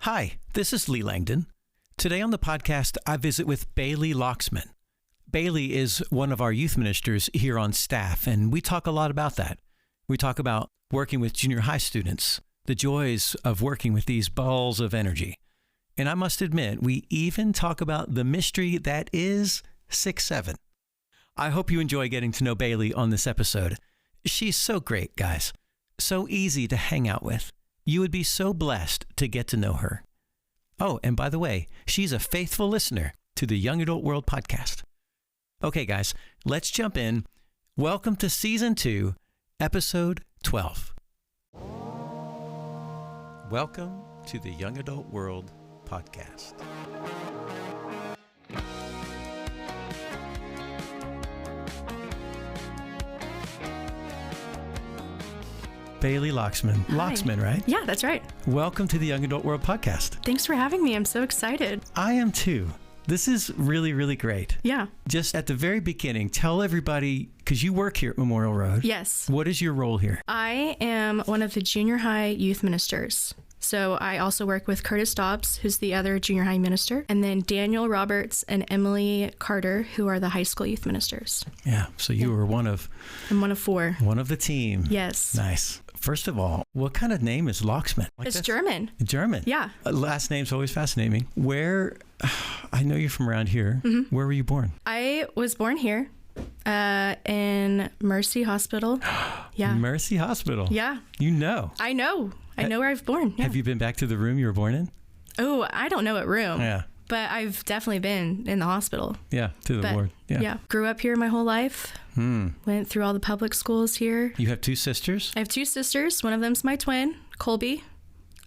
Hi, this is Lee Langdon. Today on the podcast, I visit with Bailey Lauxman. Bailey is one of our youth ministers here on staff, and we talk a lot about that. We talk about working with junior high students, the joys of working with these balls of energy. And I must admit, we even talk about the mystery that is 6'7". I hope you enjoy getting to know Bailey on this episode. She's so great, guys. So easy to hang out with. You would be so blessed to get to know her. Oh, and by the way, she's a faithful listener to the Young Adult World podcast. Okay, guys, let's jump in. Welcome to Season 2, Episode 12. Welcome to the Young Adult World podcast. Bailey Lauxman. Hi. Lauxman, right? Yeah, that's right. Welcome to the Young Adult World podcast. Thanks for having me. I'm so excited. I am too. This is really, really great. Yeah. Just at the very beginning, tell everybody, because you work here at Memorial Road. Yes. What is your role here? I am one of the junior high youth ministers. So I also work with Curtis Dobbs, who's the other junior high minister, and then Daniel Roberts and Emily Carter, who are the high school youth ministers. Yeah. So you were one of... I'm one of four. One of the team. Yes. Nice. First of all, what kind of name is Lauxman? It's German. German? Yeah. Last name's always fascinating. Where... I know you're from around here. Mm-hmm. Where were you born? I was born here in Mercy Hospital. Yeah. Mercy Hospital? Yeah. You know. I know. I know where I was born. Yeah. Have you been back to the room you were born in? Oh, I don't know what room. Yeah. But I've definitely been in the hospital. Yeah, to the ward. Yeah. Grew up here my whole life. Went through all the public schools here. You have two sisters? I have two sisters. One of them's my twin, Colby.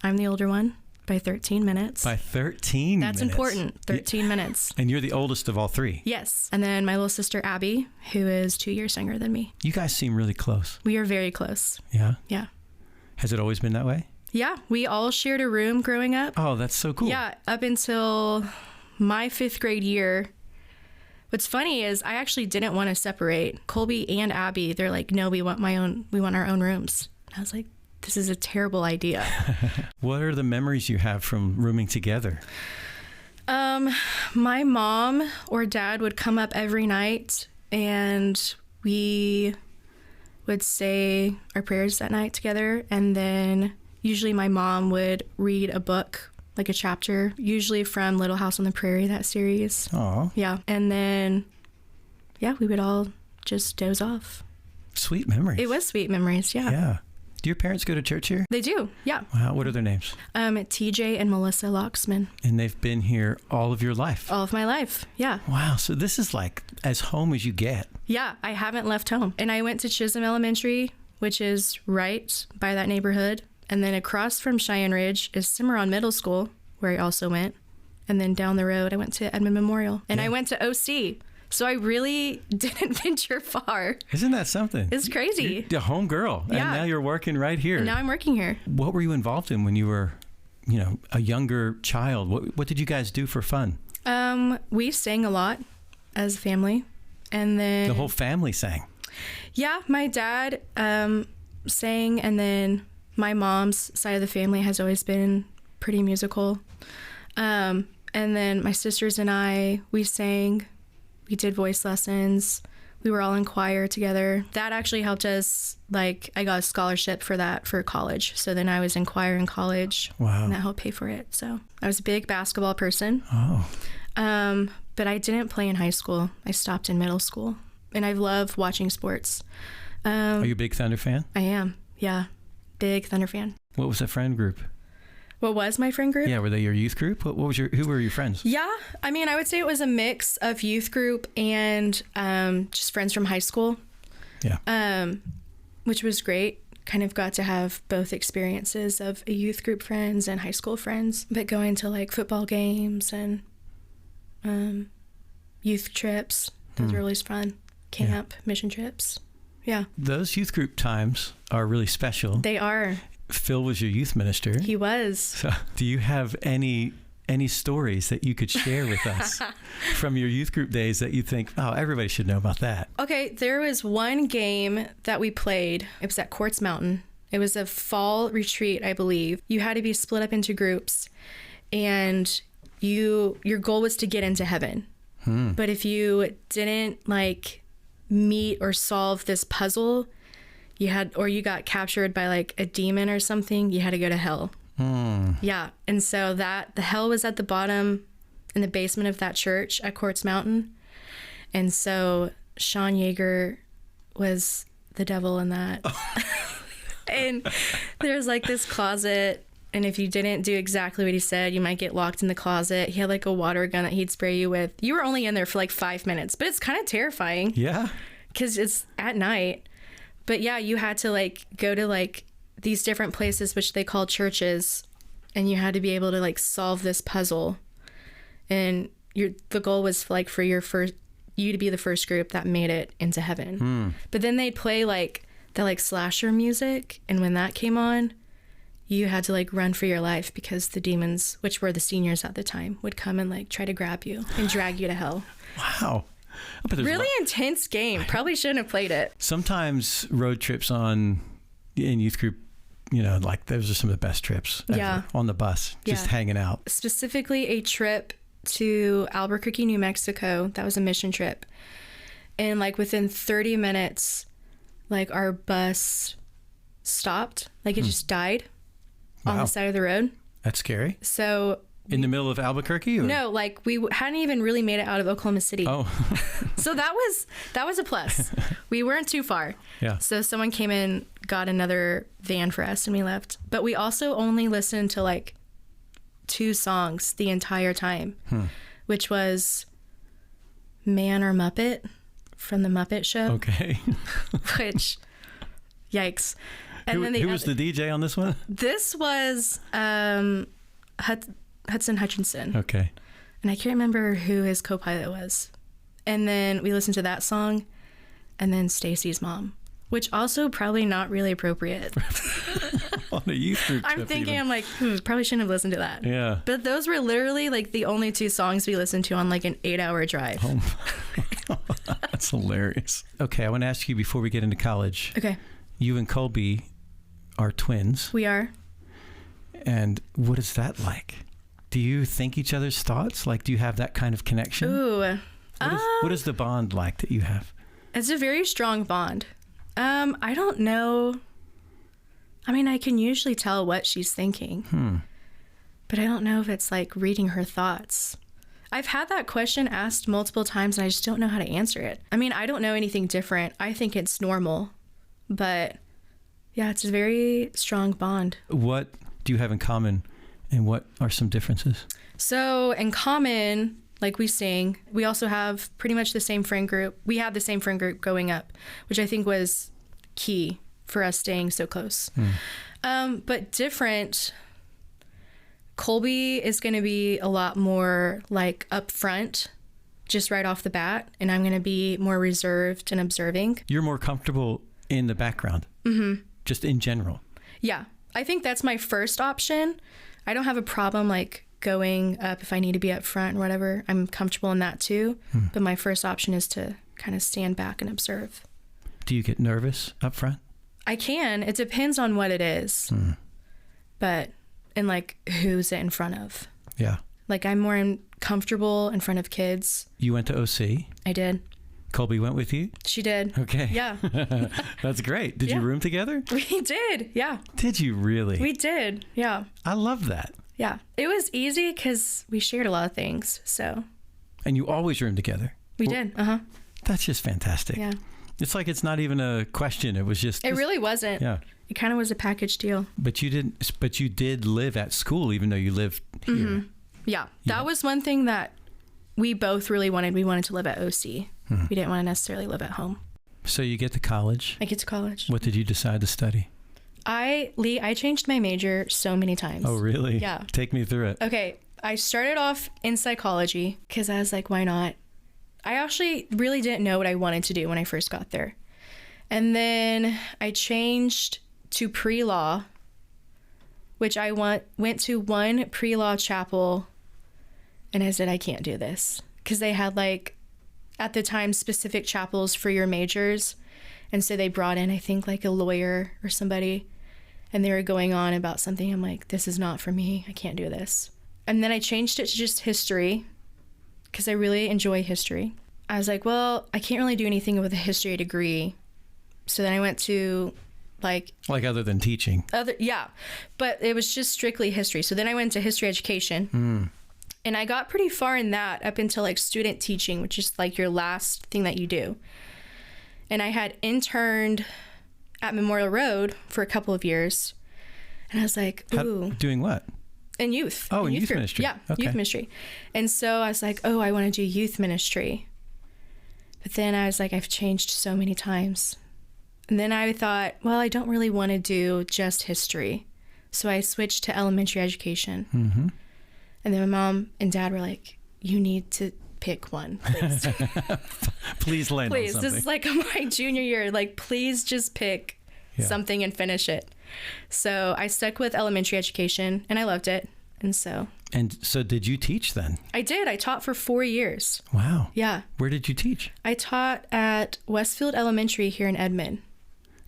I'm the older one by 13 minutes. By 13 That's minutes? important. 13 minutes. And you're the oldest of all three? Yes. And then my little sister, Abby, who is 2 years younger than me. You guys seem really close. We are very close. Yeah? Yeah. Has it always been that way? Yeah. We all shared a room growing up. Oh, that's so cool. Yeah. Up until my 5th grade year. What's funny is I actually didn't want to separate Colby and Abby. They're like, no, we want our own rooms. I was like, this is a terrible idea. What are the memories you have from rooming together? My mom or dad would come up every night and we would say our prayers that night together. And then usually my mom would read a book, like a chapter, usually from Little House on the Prairie, that series. Oh. Yeah. And then, we would all just doze off. Sweet memories. It was sweet memories, yeah. Yeah. Do your parents go to church here? They do, yeah. Wow. What are their names? TJ and Melissa Lauxman. And they've been here all of your life? All of my life, yeah. Wow. So this is like as home as you get. Yeah, I haven't left home. And I went to Chisholm Elementary, which is right by that neighborhood. And then across from Cheyenne Ridge is Cimarron Middle School, where I also went. And then down the road, I went to Edmond Memorial. And I went to OC. So I really didn't venture far. Isn't that something? It's crazy. You're a home girl. Yeah. And now you're working right here. And now I'm working here. What were you involved in when you were, a younger child? What did you guys do for fun? We sang a lot as a family. And then... The whole family sang? Yeah, my dad sang, and then my mom's side of the family has always been pretty musical. And then my sisters and I, we sang. We did voice lessons. We were all in choir together. That actually helped us. Like, I got a scholarship for that for college. So then I was in choir in college. Wow. And that helped pay for it. So I was a big basketball person. Oh. But I didn't play in high school. I stopped in middle school. And I love watching sports. Are you a big Thunder fan? I am. Yeah. Big Thunder fan. What was the friend group? What was my friend group? Yeah, were they your youth group? Who were your friends? Yeah, I mean, I would say it was a mix of youth group and just friends from high school. Yeah. Which was great. Kind of got to have both experiences of a youth group friends and high school friends. But going to like football games and youth trips, those were always fun. Camp, mission trips. Yeah. Those youth group times are really special. They are. Phil was your youth minister. He was. So, do you have any stories that you could share with us from your youth group days that you think, oh, everybody should know about that? Okay, there was one game that we played. It was at Quartz Mountain. It was a fall retreat, I believe. You had to be split up into groups. and your goal was to get into heaven. But if you didn't like meet or solve this puzzle, you got captured by like a demon or something, you had to go to hell. Yeah. And so the hell was at the bottom in the basement of that church at Quartz Mountain. And so Sean Yeager was the devil in that. And there's like this closet, and if you didn't do exactly what he said, you might get locked in the closet. He had like a water gun that he'd spray you with. You were only in there for like 5 minutes, but it's kind of terrifying. Yeah. Because it's at night. But yeah, you had to like go to like these different places, which they called churches, and you had to be able to like solve this puzzle. And the goal was like for you to be the first group that made it into heaven. But then they'd play like the like slasher music, and when that came on, you had to like run for your life because the demons, which were the seniors at the time, would come and like try to grab you and drag you to hell. Wow. Really intense game. Probably shouldn't have played it. Sometimes road trips in youth group, like those are some of the best trips ever. Yeah. On the bus, just hanging out. Specifically a trip to Albuquerque, New Mexico. That was a mission trip. And like within 30 minutes, like our bus stopped. Like it just died on the side of the road. That's scary. So in the middle of Albuquerque? Or? No, like we hadn't even really made it out of Oklahoma City. Oh. So that was a plus. We weren't too far. Yeah. So someone came in, got another van for us, and we left. But we also only listened to like 2 songs the entire time, which was Man or Muppet from the Muppet Show. Okay. Which, yikes. And who was the DJ on this one? This was Hudson Hutchinson. Okay. And I can't remember who his co-pilot was. And then we listened to that song, and then Stacy's Mom, which also probably not really appropriate. On a youth group trip. I'm thinking, even. I'm like, probably shouldn't have listened to that. Yeah. But those were literally like the only 2 songs we listened to on like an 8-hour drive. Oh, that's hilarious. Okay, I want to ask you before we get into college. Okay. You and Colby are twins. We are. And what is that like? Do you think each other's thoughts? Like, do you have that kind of connection? Ooh. What is the bond like that you have? It's a very strong bond. I don't know. I mean, I can usually tell what she's thinking. But I don't know if it's like reading her thoughts. I've had that question asked multiple times, and I just don't know how to answer it. I mean, I don't know anything different. I think it's normal. But yeah, it's a very strong bond. What do you have in common, and what are some differences? So in common, like we sing, we also have pretty much the same friend group. We had the same friend group growing up, which I think was key for us staying so close. But different, Colby is going to be a lot more like upfront, just right off the bat, and I'm going to be more reserved and observing. You're more comfortable in the background, just in general. Yeah, I think that's my first option. I don't have a problem like going up if I need to be up front or whatever. I'm comfortable in that too. But my first option is to kind of stand back and observe. Do you get nervous up front? I can. It depends on what it is. But, and like who's it in front of. Yeah. Like I'm more comfortable in front of kids. You went to OC? I did. Colby went with you? She did. Okay. Yeah. That's great. Did you room together? We did. Yeah. Did you really? We did. Yeah. I love that. Yeah. It was easy because we shared a lot of things. So. And you always roomed together? We did. That's just fantastic. Yeah. It's like it's not even a question. It was just. It really wasn't. Yeah. It kind of was a package deal. But you didn't. But you did live at school, even though you lived here. Yeah. That was one thing that we both really wanted. We wanted to live at OC. We didn't want to necessarily live at home. So you get to college. I get to college. What did you decide to study? I changed my major so many times. Oh, really? Yeah. Take me through it. Okay. I started off in psychology because I was like, why not? I actually really didn't know what I wanted to do when I first got there. And then I changed to pre-law, which I went to one pre-law chapel, and I said, I can't do this. Because they had like, at the time, specific chapels for your majors. And so they brought in, I think, like a lawyer or somebody, and they were going on about something. I'm like, this is not for me. I can't do this. And then I changed it to just history because I really enjoy history. I was like, well, I can't really do anything with a history degree. So then I went to like other than teaching. But it was just strictly history. So then I went to history education. And I got pretty far in that up until like student teaching, which is like your last thing that you do. And I had interned at Memorial Road for a couple of years. And I was like, ooh. Doing what? In youth. Oh, in youth ministry. Yeah, okay. Youth ministry. And so I was like, oh, I want to do youth ministry. But then I was like, I've changed so many times. And then I thought, well, I don't really want to do just history. So I switched to elementary education. Mm-hmm. And then my mom and dad were like, you need to pick one, please. Please land on something. This is like my junior year. Like, please just pick something and finish it. So I stuck with elementary education and I loved it. And so did you teach then? I did. I taught for 4 years. Wow. Yeah. Where did you teach? I taught at Westfield Elementary here in Edmond.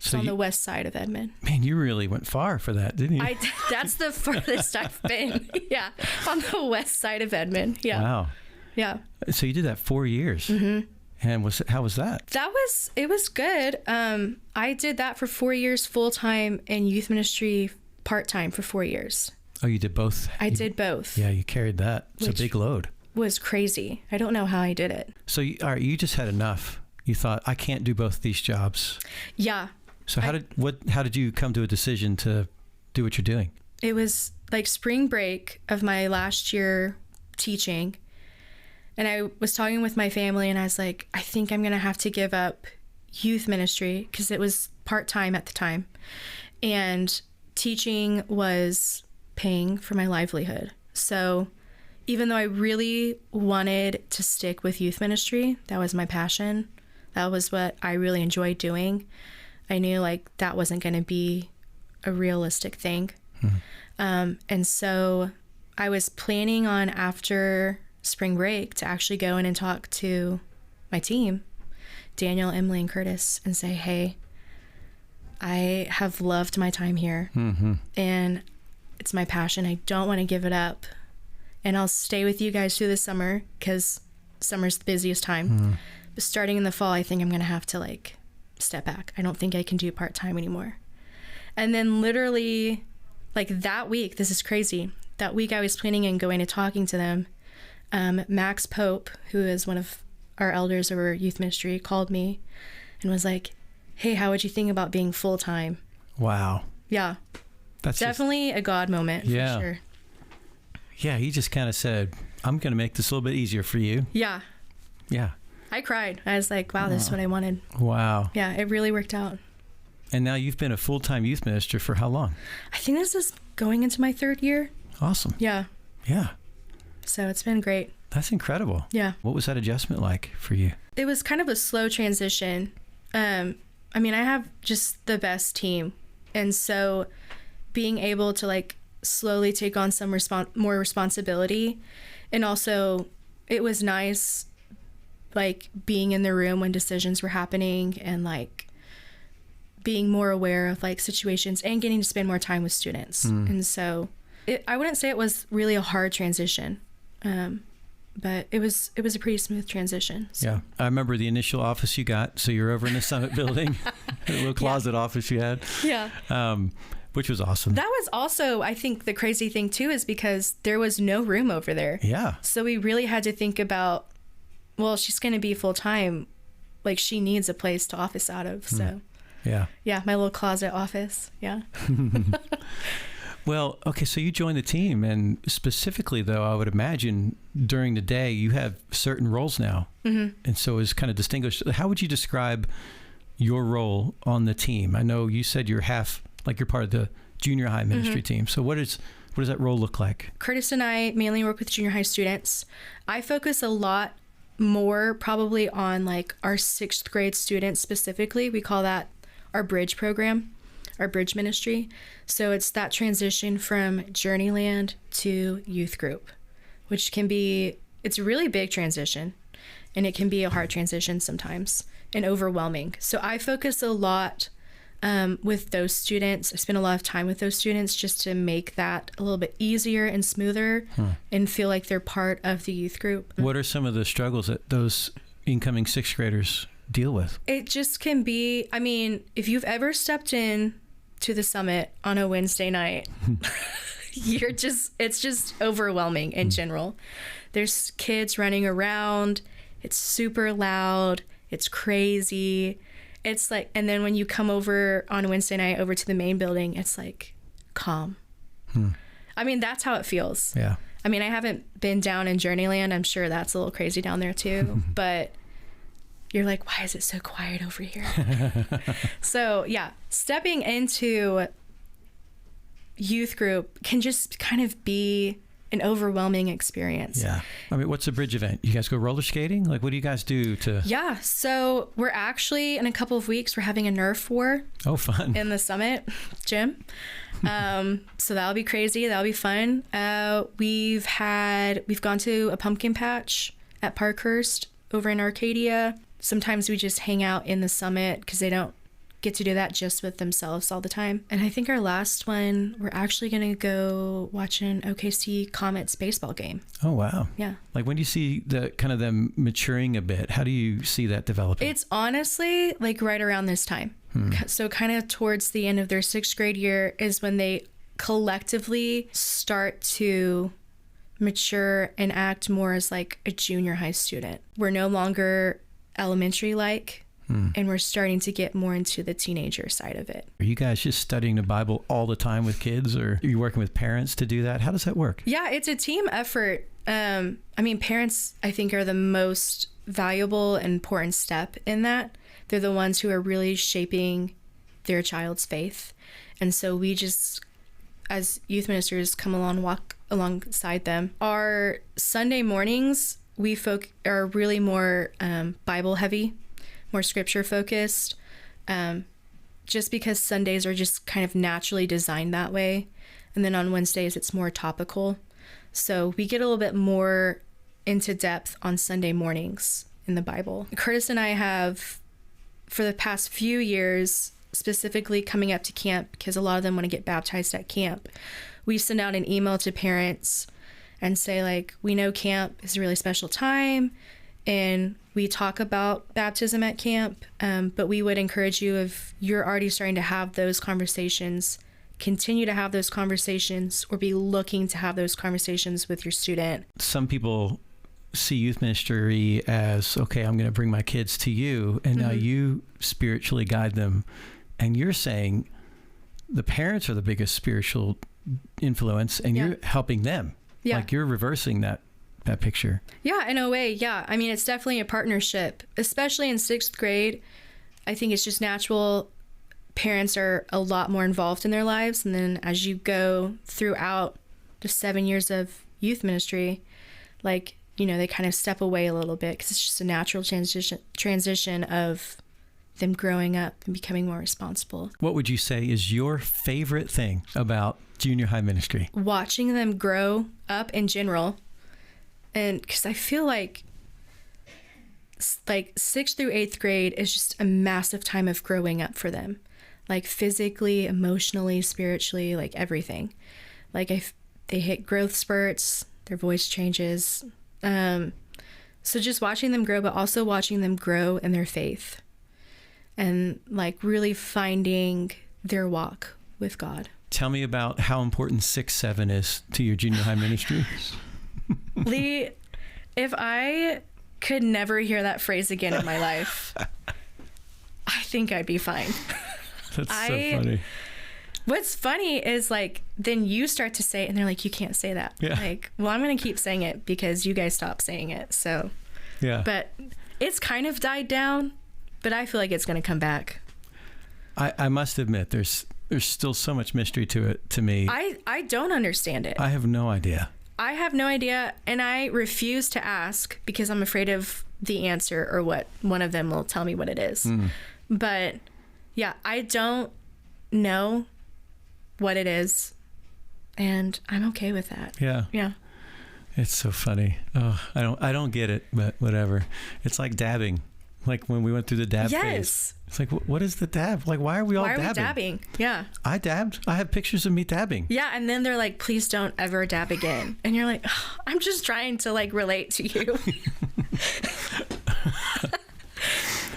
So on the west side of Edmond. Man, you really went far for that, didn't you? That's the furthest I've been. Yeah. On the west side of Edmond. Yeah. Wow. Yeah. So you did that 4 years. Mm-hmm. And how was that? It was good. I did that for 4 years full-time and youth ministry part-time for 4 years. Oh, you did both? I did both. Yeah, you carried that. It's a big load. Was crazy. I don't know how I did it. So, all right, you just had enough. You thought, I can't do both these jobs. Yeah. So how did you come to a decision to do what you're doing? It was like spring break of my last year teaching. And I was talking with my family and I was like, I think I'm going to have to give up youth ministry because it was part-time at the time. And teaching was paying for my livelihood. So even though I really wanted to stick with youth ministry, that was my passion. That was what I really enjoyed doing. I knew like that wasn't going to be a realistic thing. And so I was planning on after spring break to actually go in and talk to my team, Daniel, Emily, and Curtis, and say, hey, I have loved my time here and it's my passion. I don't want to give it up. And I'll stay with you guys through the summer because summer's the busiest time. But starting in the fall, I think I'm going to have to like step back. I don't think I can do part-time anymore. And then literally like that week, this is crazy. That week I was planning on going and talking to them. Max Pope, who is one of our elders over youth ministry, called me and was like, hey, how would you think about being full-time? Wow. Yeah. That's definitely a God moment for sure. Yeah, he just kind of said, I'm going to make this a little bit easier for you. Yeah. Yeah. I cried. I was like, wow, this is what I wanted. Wow. Yeah, it really worked out. And now you've been a full-time youth minister for how long? I think this is going into my 3rd year. Awesome. Yeah. Yeah. So it's been great. That's incredible. Yeah. What was that adjustment like for you? It was kind of a slow transition. I mean, I have just the best team. And so being able to like slowly take on some more responsibility. And also it was nice like being in the room when decisions were happening and like being more aware of like situations and getting to spend more time with students. And so I wouldn't say it was really a hard transition. But it was a pretty smooth transition. So. Yeah. I remember the initial office you got. So you're over in the Summit building, the little closet office you had. Yeah. Which was awesome. That was also, I think the crazy thing too, is because there was no room over there. Yeah. So we really had to think about, well, she's going to be full time. Like she needs a place to office out of. So yeah. Yeah. My little closet office. Yeah. Well, okay, so you joined the team, and specifically, though, I would imagine during the day you have certain roles now, and so it's kind of distinguished. How would you describe your role on the team? I know you said you're part of the junior high ministry team. So what does that role look like? Curtis and I mainly work with junior high students. I focus a lot more probably on like our 6th grade students specifically. We call that our bridge program. Our bridge ministry. So it's that transition from Journeyland to youth group, which it's a really big transition and it can be a hard transition sometimes and overwhelming. So I focus a lot with those students. I spend a lot of time with those students just to make that a little bit easier and smoother and feel like they're part of the youth group. What are some of the struggles that those incoming sixth graders deal with? It just can be, I mean, if you've ever stepped in to the summit on a Wednesday night, it's just overwhelming in general. There's kids running around. It's super loud. It's crazy. It's like, and then when you come over on Wednesday night over to the main building, it's like calm. I mean, that's how it feels. Yeah. I mean, I haven't been down in Journeyland. I'm sure that's a little crazy down there too, but you're like, why is it so quiet over here? So yeah, stepping into youth group can just kind of be an overwhelming experience. Yeah. I mean, what's the bridge event? You guys go roller skating? Like, what do you guys do to... Yeah. So we're actually, in a couple of weeks, we're having a Nerf war. Oh, fun. In the summit gym. So that'll be crazy. That'll be fun. We've gone to a pumpkin patch at Parkhurst over in Arcadia. Sometimes we just hang out in the summit because they don't get to do that just with themselves all the time. And I think our last one, we're actually going to go watch an OKC Comets baseball game. Oh, wow. Yeah. Like, when do you see the kind of them maturing a bit? How do you see that developing? It's honestly like right around this time. So kind of towards the end of their sixth grade year is when they collectively start to mature and act more as like a junior high student. We're no longer elementary like. And we're starting to get more into the teenager side of it. Are you guys just studying the Bible all the time with kids, or are you working with parents to do that? How does that work? Yeah, it's a team effort. I mean, parents, I think, are the most valuable and important step in that. They're the ones who are really shaping their child's faith. And so we just, as youth ministers, come along, walk alongside them. Our Sunday mornings, we are really more Bible heavy, more scripture focused, just because Sundays are just kind of naturally designed that way. And then on Wednesdays, it's more topical. So we get a little bit more into depth on Sunday mornings in the Bible. Curtis and I have, for the past few years, specifically coming up to camp, because a lot of them want to get baptized at camp, we send out an email to parents and say, like, we know camp is a really special time, and we talk about baptism at camp, but we would encourage you, if you're already starting to have those conversations, continue to have those conversations or be looking to have those conversations with your student. Some people see youth ministry as, okay, I'm going to bring my kids to you, and now you spiritually guide them. And you're saying the parents are the biggest spiritual influence, and you're helping them. Yeah. Like, you're reversing that picture. Yeah, in a way. Yeah. I mean, it's definitely a partnership, especially in sixth grade. I think it's just natural. Parents are a lot more involved in their lives. And then as you go throughout the 7 years of youth ministry, like, you know, they kind of step away a little bit because it's just a natural transition of them growing up and becoming more responsible. What would you say is your favorite thing about junior high ministry? Watching them grow up in general. And because I feel like 6th through 8th grade is just a massive time of growing up for them, like physically, emotionally, spiritually, like everything. Like they hit growth spurts, their voice changes. So just watching them grow, but also watching them grow in their faith and like really finding their walk with God. Tell me about how important 6-7 is to your junior high ministry. Lee, if I could never hear that phrase again in my life, I think I'd be fine. That's so funny. What's funny is, like, then you start to say it and they're like, you can't say that. Yeah. Like, well, I'm going to keep saying it because you guys stopped saying it. So, yeah. But it's kind of died down, but I feel like it's going to come back. I must admit, there's still so much mystery to it, to me. I don't understand it. I have no idea. I have no idea, and I refuse to ask because I'm afraid of the answer or what one of them will tell me what it is. But yeah, I don't know what it is, and I'm okay with that. Yeah. Yeah. It's so funny. Oh, I don't get it, but whatever. It's like dabbing. Like when we went through the dab Yes. phase. It's like, what is the dab? Like, why are we all dabbing? Why are we dabbing? Yeah. I dabbed. I have pictures of me dabbing. Yeah, and then they're like, please don't ever dab again. And you're like, oh, I'm just trying to like relate to you.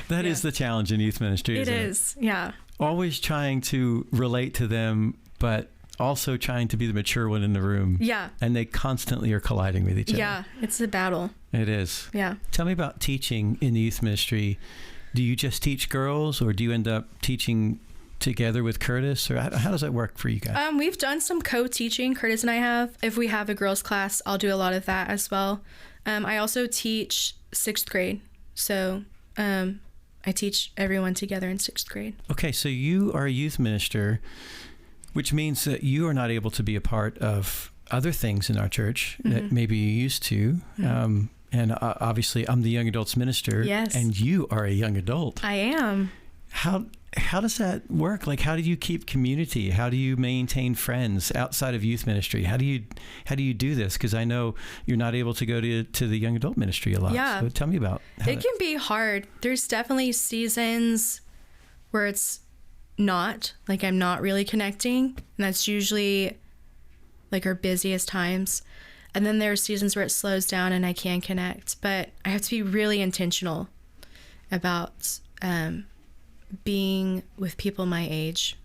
That is the challenge in youth ministry, isn't it? It is, yeah. Always trying to relate to them, but also trying to be the mature one in the room. Yeah. And they constantly are colliding with each other. Yeah, it's a battle. It is. Yeah. Tell me about teaching in the youth ministry. Do you just teach girls, or do you end up teaching together with Curtis, or how does that work for you guys? We've done some co-teaching, Curtis and I have. If we have a girls class, I'll do a lot of that as well. I also teach 6th grade. So I teach everyone together in 6th grade. Okay, so you are a youth minister, which means that you are not able to be a part of other things in our church that maybe you used to. And obviously, I'm the young adults minister. Yes. And you are a young adult. I am. How does that work? Like, how do you keep community? How do you maintain friends outside of youth ministry? How do you do this? Because I know you're not able to go to the young adult ministry a lot. Yeah. So tell me about It can be hard. There's definitely seasons where it's not, like I'm not really connecting. And that's usually like our busiest times. And then there are seasons where it slows down and I can connect. But I have to be really intentional about being with people my age,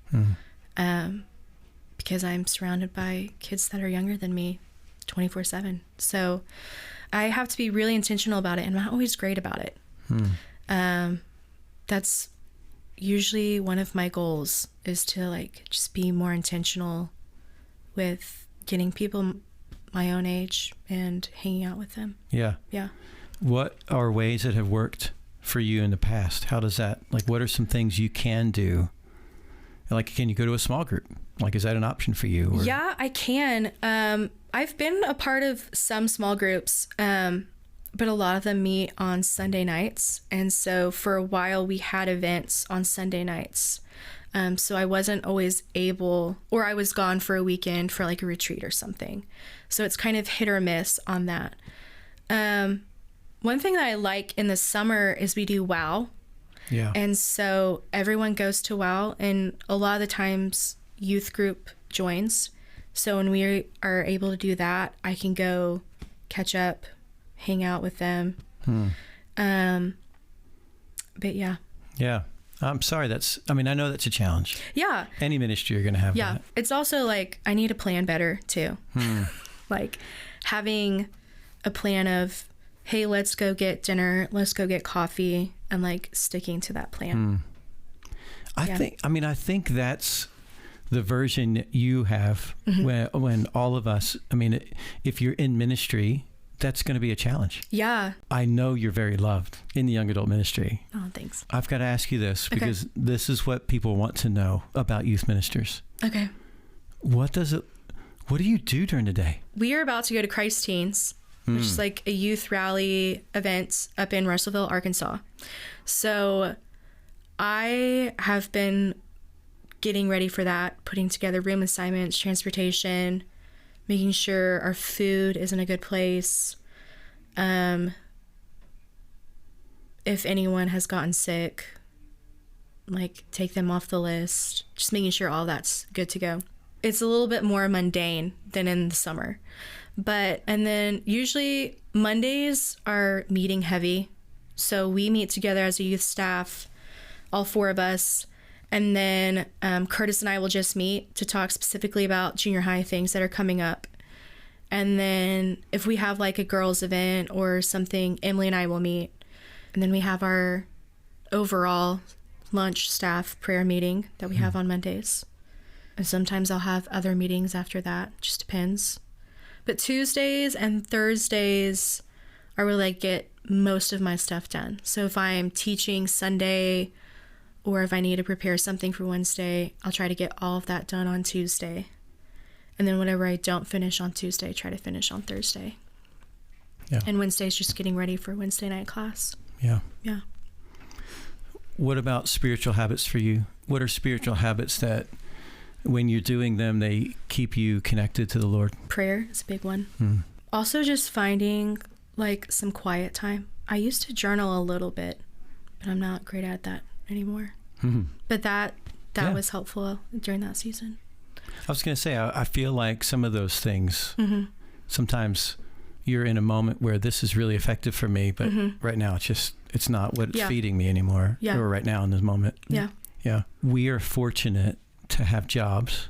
because I'm surrounded by kids that are younger than me 24/7. So I have to be really intentional about it, and I'm not always great about it. That's usually one of my goals, is to like just be more intentional with getting people my own age and hanging out with them. Yeah. Yeah. What are ways that have worked for you in the past? How does that, like, what are some things you can do? Like, can you go to a small group? Like, is that an option for you? Or? Yeah, I can. I've been a part of some small groups, but a lot of them meet on Sunday nights. And so for a while we had events on Sunday nights. So I wasn't always able, or I was gone for a weekend for like a retreat or something. So it's kind of hit or miss on that. One thing that I like in the summer is we do WOW. Yeah. And so everyone goes to WOW, and a lot of the times youth group joins. So when we are able to do that, I can go catch up, hang out with them. But yeah. Yeah. I'm sorry. I I know that's a challenge. Yeah. Any ministry you're going to have Yeah. that. It's also like, I need to plan better too. Like having a plan of, hey, let's go get dinner, let's go get coffee, and like sticking to that plan. I think that's the version you have when all of us, if you're in ministry, that's going to be a challenge. Yeah. I know you're very loved in the young adult ministry. Oh, thanks. I've got to ask you this, because this is what people want to know about youth ministers. Okay. What do you do during the day? We are about to go to Christ Teens, which is like a youth rally event up in Russellville, Arkansas. So I have been getting ready for that, putting together room assignments, transportation, making sure our food is in a good place. If anyone has gotten sick, like take them off the list, just making sure all that's good to go. It's a little bit more mundane than in the summer. And then usually Mondays are meeting heavy. So we meet together as a youth staff, all 4 of us. And then Curtis and I will just meet to talk specifically about junior high things that are coming up. And then if we have like a girls event or something, Emily and I will meet. And then we have our overall lunch staff prayer meeting that we have on Mondays. And sometimes I'll have other meetings after that. Just depends. But Tuesdays and Thursdays are where I get most of my stuff done. So if I'm teaching Sunday, or if I need to prepare something for Wednesday, I'll try to get all of that done on Tuesday. And then whatever I don't finish on Tuesday, try to finish on Thursday. Yeah. And Wednesday's just getting ready for Wednesday night class. Yeah. Yeah. What about spiritual habits for you? What are spiritual habits that when you're doing them, they keep you connected to the Lord? Prayer is a big one. Also just finding like some quiet time. I used to journal a little bit, but I'm not great at that anymore. But that was helpful during that season. I was going to say, I feel like some of those things, sometimes you're in a moment where this is really effective for me, but right now it's not what's feeding me anymore. Or right now in this moment. Yeah. We are fortunate to have jobs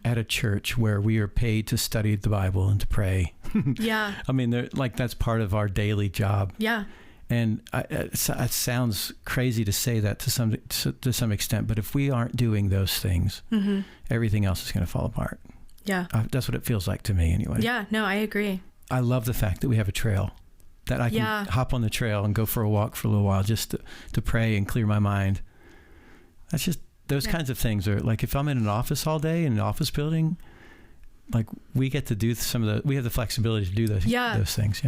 at a church where we are paid to study the Bible and to pray. I mean, that's part of our daily job. And it sounds crazy to say that to some extent, but if we aren't doing those things, everything else is going to fall apart. That's what it feels like to me anyway. No, I agree. I love the fact that we have a trail, that I can hop on the trail and go for a walk for a little while just to pray and clear my mind. That's just, those kinds of things are like, if I'm in an office all day in an office building, like we get to do we have the flexibility to do those things.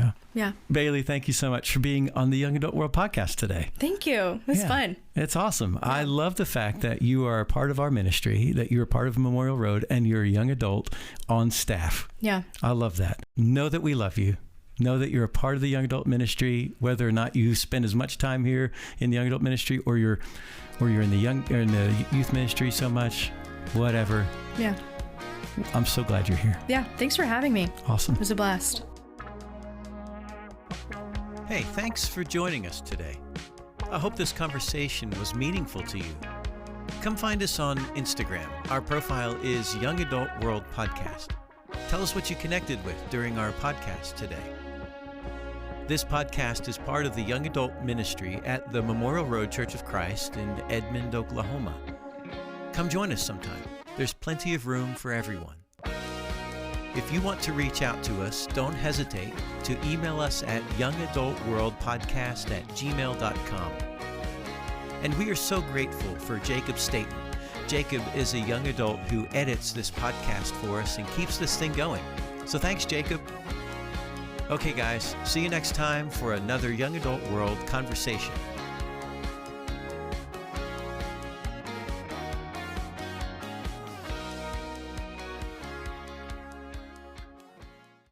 Bailey, thank you so much for being on the Young Adult World podcast today. Thank you. It was fun. It's awesome. I love the fact that you are a part of our ministry, that you're a part of Memorial Road, and you're a young adult on staff. I love that. Know that we love you. Know that you're a part of the young adult ministry, whether or not you spend as much time here in the young adult ministry or you're in the youth ministry so much, whatever. I'm so glad you're here. Thanks for having me. Awesome. It was a blast. Hey, thanks for joining us today. I hope this conversation was meaningful to you. Come find us on Instagram. Our profile is Young Adult World Podcast. Tell us what you connected with during our podcast today. This podcast is part of the Young Adult Ministry at the Memorial Road Church of Christ in Edmond, Oklahoma. Come join us sometime. There's plenty of room for everyone. If you want to reach out to us, don't hesitate to email us at youngadultworldpodcast@gmail.com. And we are so grateful for Jacob Staten. Jacob is a young adult who edits this podcast for us and keeps this thing going. So thanks, Jacob. Okay, guys, see you next time for another Young Adult World conversation.